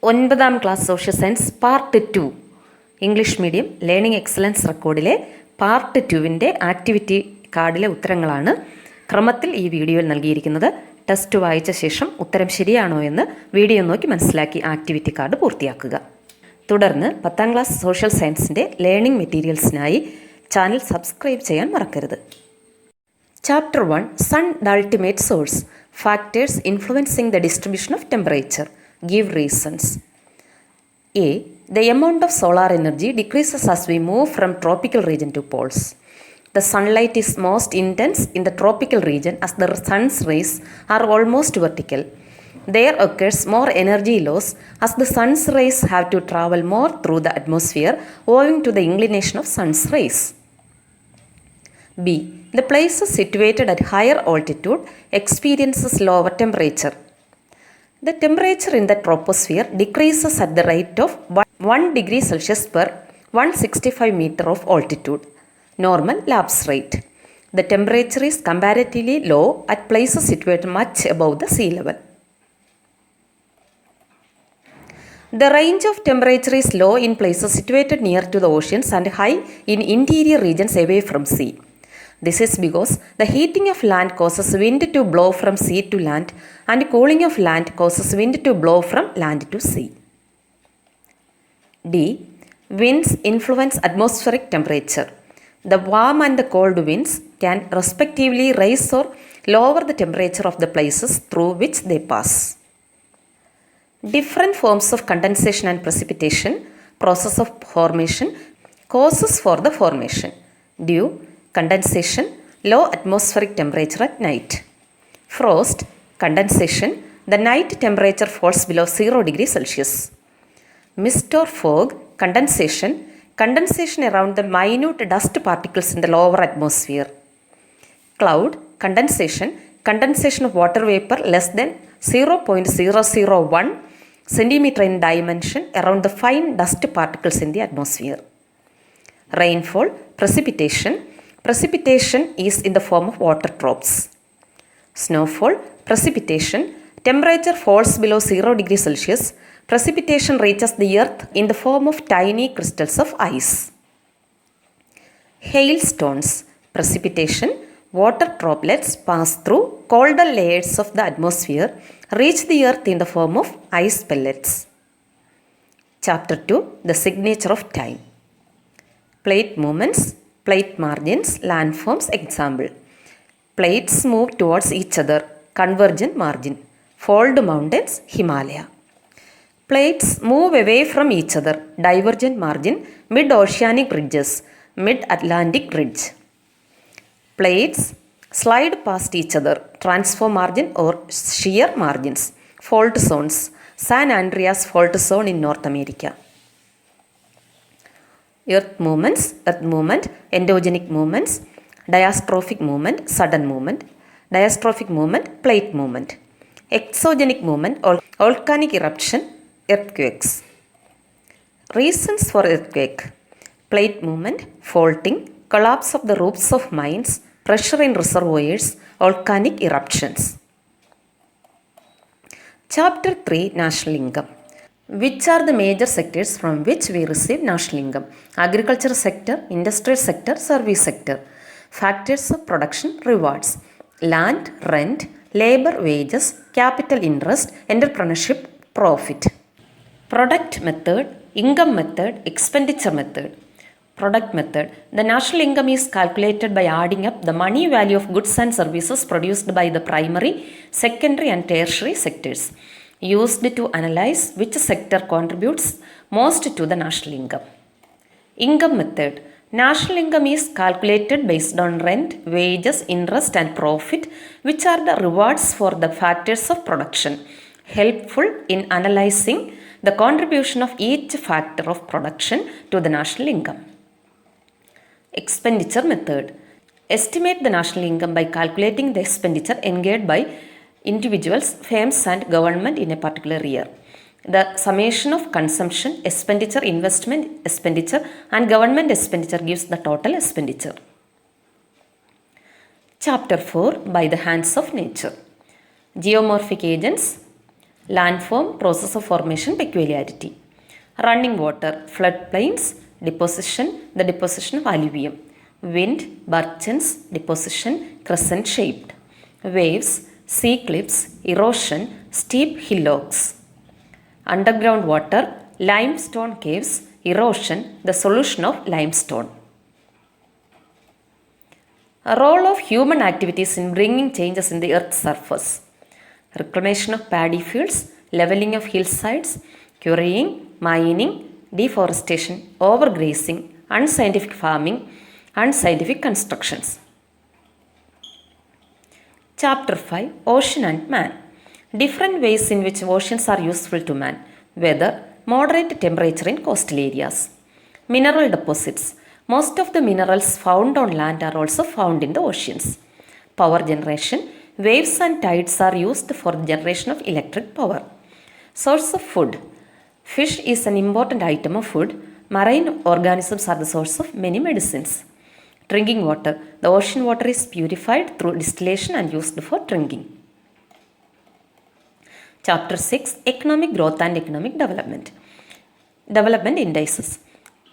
9ാം class social science part 2 English medium learning excellence റെക്കോർഡിലെ part 2വിൻ്റെ activity കാർഡിലെ ഉത്തരങ്ങളാണ് ക്രമത്തിൽ ഈ വീഡിയോയിൽ നൽകിയിരിക്കുന്നത്. ടെസ്റ്റ് വായിച്ച ശേഷം ഉത്തരം ശരിയാണോ എന്ന് വീഡിയോ നോക്കി മനസ്സിലാക്കി ആക്ടിവിറ്റി കാർഡ് പൂർത്തിയാക്കുക. തുടർന്ന് 10ാം ക്ലാസ് സോഷ്യൽ സയൻസിൻ്റെ ലേണിംഗ് മെറ്റീരിയൽസിനായി ചാനൽ സബ്സ്ക്രൈബ് ചെയ്യാൻ മറക്കരുത്. Chapter 1 Sun the ultimate source. Factors influencing the distribution of temperature. Give reasons. A. The amount of solar energy decreases as we move from tropical region to poles. The sunlight is most intense in the tropical region as the sun's rays are almost vertical. There occurs more energy loss as the sun's rays have to travel more through the atmosphere owing to the inclination of sun's rays. B. The places situated at higher altitude experiences lower temperature. The temperature in the troposphere decreases at the rate of 1 degree Celsius per 165 meter of altitude, normal lapse rate. The temperature is comparatively low at places situated much above the sea level. The range of temperature is low in places situated near to the oceans and high in interior regions away from sea. This is because the heating of land causes wind to blow from sea to land and cooling of land causes wind to blow from land to sea. D. Winds influence atmospheric temperature. The warm and the cold winds can respectively raise or lower the temperature of the places through which they pass. Different forms of condensation and precipitation, process of formation, causes for the formation. Dew, condensation, low atmospheric temperature at night. Frost, condensation, the night temperature falls below 0 degrees Celsius. Mist or fog, condensation, condensation around the minute dust particles in the lower atmosphere. Cloud, condensation, condensation of water vapor less than 0.001 centimeter in dimension around the fine dust particles in the atmosphere. Rainfall, precipitation, precipitation is in the form of water drops. Snowfall, precipitation, temperature falls below 0 degrees Celsius, precipitation reaches the earth in the form of tiny crystals of ice. Hailstones, precipitation, water droplets pass through colder layers of the atmosphere, reach the earth in the form of ice pellets. Chapter 2 The signature of time. Plate movements, plate margins, landforms. Example: plates move towards each other, convergent margin. Fold mountains, Himalaya. Plates move away from each other, divergent margin. Mid-oceanic ridges, mid-Atlantic ridge. Plates slide past each other, transform margin or shear margins. Fault zones, San Andreas Fault Zone in North America. Earth movements, earth movement, endogenic movements, diastrophic movement, sudden movement, diastrophic movement, plate movement, exogenic movement, volcanic eruption, earthquakes. Reasons for earthquake: plate movement, faulting, collapse of the roofs of mines, pressure in reservoirs, volcanic eruptions. Chapter 3 National Income. Which are the major sectors from which we receive national income? Agriculture sector, industrial sector, service sector. Factors of production, rewards: land, rent, labor, wages, capital interest, entrepreneurship, profit. Product method, income method, expenditure method. Product method: the national income is calculated by adding up the money value of goods and services produced by the primary, secondary and tertiary sectors, used to analyze which sector contributes most to the national income. Income method: national income is calculated based on rent, wages, interest and profit, which are the rewards for the factors of production, helpful in analyzing the contribution of each factor of production to the national income. Expenditure method: estimate the national income by calculating the expenditure incurred by individuals, firms and government in a particular year. The summation of consumption, expenditure, investment expenditure and government expenditure gives the total expenditure. Chapter 4 By the hands of nature. Geomorphic agents, landform, process of formation, peculiarity. Running water, floodplains, deposition, the deposition of alluvium. Wind, birchens, deposition, crescent shaped. Waves, sea cliffs, erosion, steep hillocks. Underground water, limestone caves, erosion, the solution of limestone. A role of human activities in bringing changes in the earth's surface. Reclamation of paddy fields, leveling of hillsides, quarrying, mining, deforestation, overgrazing, unscientific farming, unscientific constructions. Chapter 5, Ocean and Man. Different ways in which oceans are useful to man. Weather, moderate temperature in coastal areas. Mineral deposits. Most of the minerals found on land are also found in the oceans. Power generation. Waves and tides are used for the generation of electric power. Source of food. Fish is an important item of food. Marine organisms are the source of many medicines. Drinking water. The ocean water is purified through distillation and used for drinking. Chapter 6, Economic Growth and Economic Development. Development indices.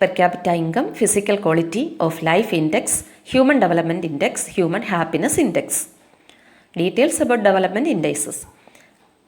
Per capita income, physical quality of life index, human development index, human happiness index. Details about development indices.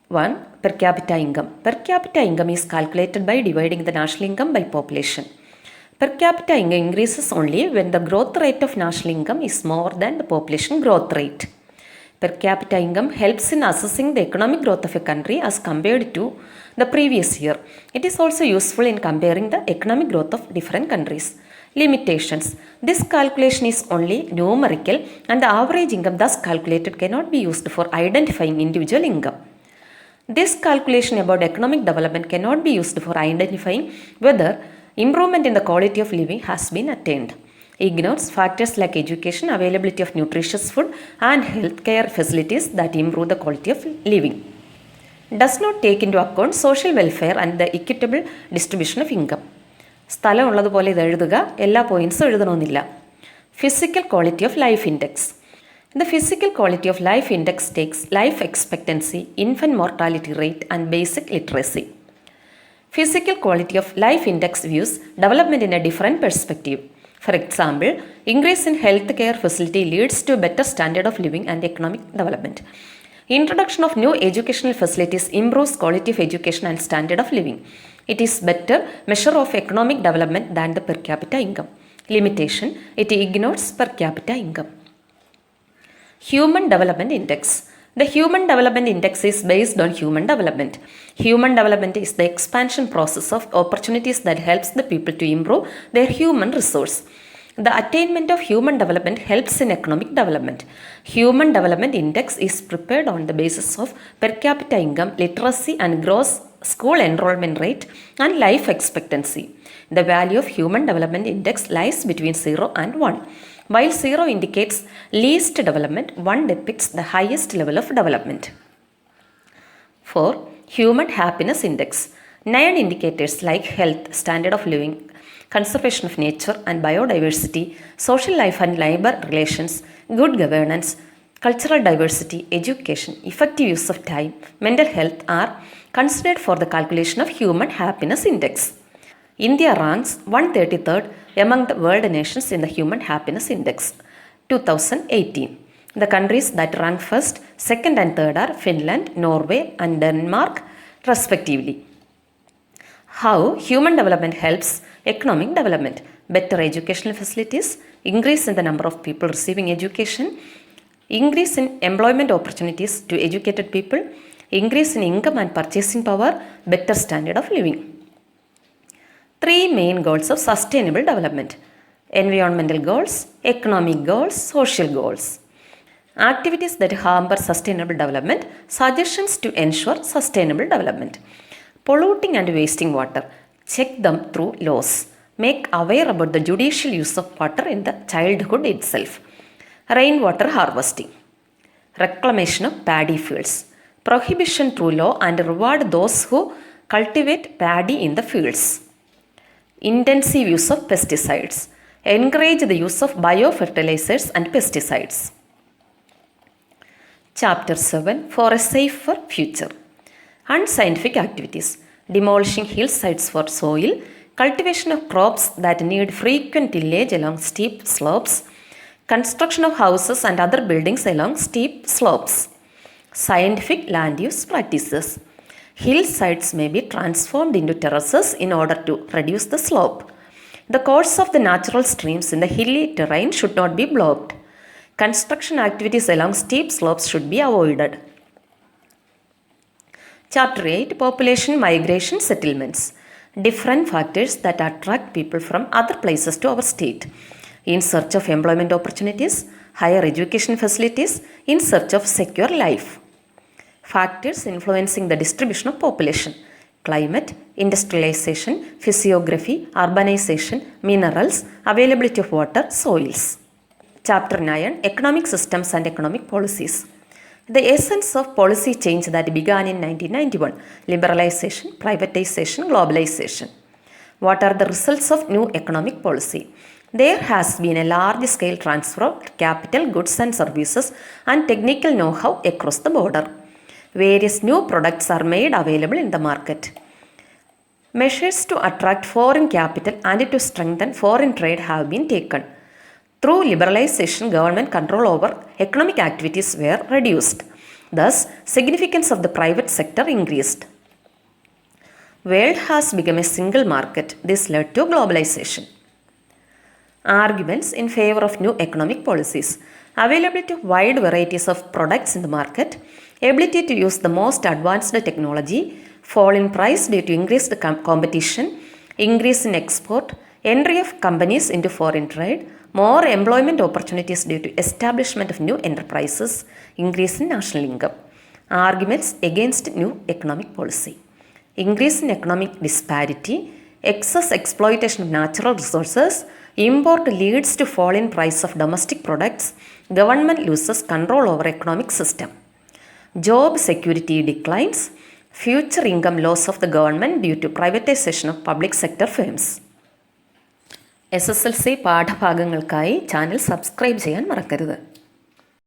1. Per capita income. Per capita income is calculated by dividing the national income by population. Per capita income increases only when the growth rate of national income is more than the population growth rate. Per capita income helps in assessing the economic growth of a country as compared to the previous year. It is also useful in comparing the economic growth of different countries. Limitations. This calculation is only numerical and the average income thus calculated cannot be used for identifying individual income. This calculation about economic development cannot be used for identifying whether improvement in the quality of living has been attained. Ignores factors like education, availability of nutritious food and healthcare facilities that improve the quality of living. Does not take into account social welfare and the equitable distribution of income. സ്ഥലം ഉള്ളതുപോലെ ഇത് എഴുതുക, എല്ലാ പോയിന്റ്സും എഴുതണമെന്നില്ല. Physical quality of life index. The physical quality of life index takes life expectancy, infant mortality rate and basic literacy. Physical quality of life index views development in a different perspective. For example, increase in healthcare facility leads to a better standard of living and economic development. Introduction of new educational facilities improves quality of education and standard of living. It is better measure of economic development than the per capita income. Limitation, it ignores per capita income. Human Development Index. The Human Development Index is based on human development. Human development is the expansion process of opportunities that helps the people to improve their human resource. The attainment of human development helps in economic development. Human Development Index is prepared on the basis of per capita income, literacy and gross school enrollment rate and life expectancy. The value of Human Development Index lies between 0 and 1. While 0 indicates least development, 1 depicts the highest level of development. 4. Human Happiness Index. 9 indicators like health, standard of living, conservation of nature and biodiversity, social life and labor relations, good governance, cultural diversity, education, effective use of time, mental health are considered for the calculation of Human Happiness Index. India ranks 133rd among the world nations in the Human Happiness Index 2018. The countries that rank first, second and third are Finland, Norway and Denmark respectively. How human development helps economic development? Better educational facilities, increase in the number of people receiving education, increase in employment opportunities to educated people, increase in income and purchasing power, better standard of living. 3 main goals of sustainable development: environmental goals, economic goals, social goals. Activities that hamper sustainable development, suggestions to ensure sustainable development. Polluting and wasting water, check them through laws. Make aware about the judicial use of water in the childhood itself. Rainwater harvesting. Reclamation of paddy fields. Prohibition through law and reward those who cultivate paddy in the fields. Intensive use of pesticides. Encourage the use of biofertilizers and pesticides. Chapter 7, For a Safer Future. Unscientific activities: demolishing hillsides for soil, cultivation of crops that need frequent tillage along steep slopes, construction of houses and other buildings along steep slopes. Scientific land use practices: hillsides may be transformed into terraces in order to reduce the slope. The course of the natural streams in the hilly terrain should not be blocked. Construction activities along steep slopes should be avoided. Chapter 8: Population, Migration, Settlements. Different factors that attract people from other places to our state. In search of employment opportunities, higher education facilities, in search of secure life. Factors influencing the distribution of population: climate, industrialization, physiography, urbanization, minerals, availability of water, soils. Chapter 9: Economic Systems and Economic Policies. The essence of policy change that began in 1991: liberalization, privatization, globalization. What are the results of new economic policy? There has been a large-scale transfer of capital, goods and services and technical know-how across the border. Various new products are made available in the market. Measures to attract foreign capital and to strengthen foreign trade have been taken. Through liberalization, government control over economic activities were reduced. Thus, significance of the private sector increased. World has become a single market. This led to globalization. Arguments in favor of new economic policies: availability of wide varieties of products in the market, ability to use the most advanced technology, fall in price due to increased competition, increase in export, entry of companies into foreign trade, more employment opportunities due to establishment of new enterprises, increase in national income. Arguments against new economic policy: increase in economic disparity, excess exploitation of natural resources, import leads to fall in price of domestic products, government loses control over economic system. Job security declines, future income loss of the government due to privatization of public sector firms. SSLC പാഠഭാഗങ്ങൾക്കായി channel subscribe ചെയ്യാൻ മറക്കരുത്.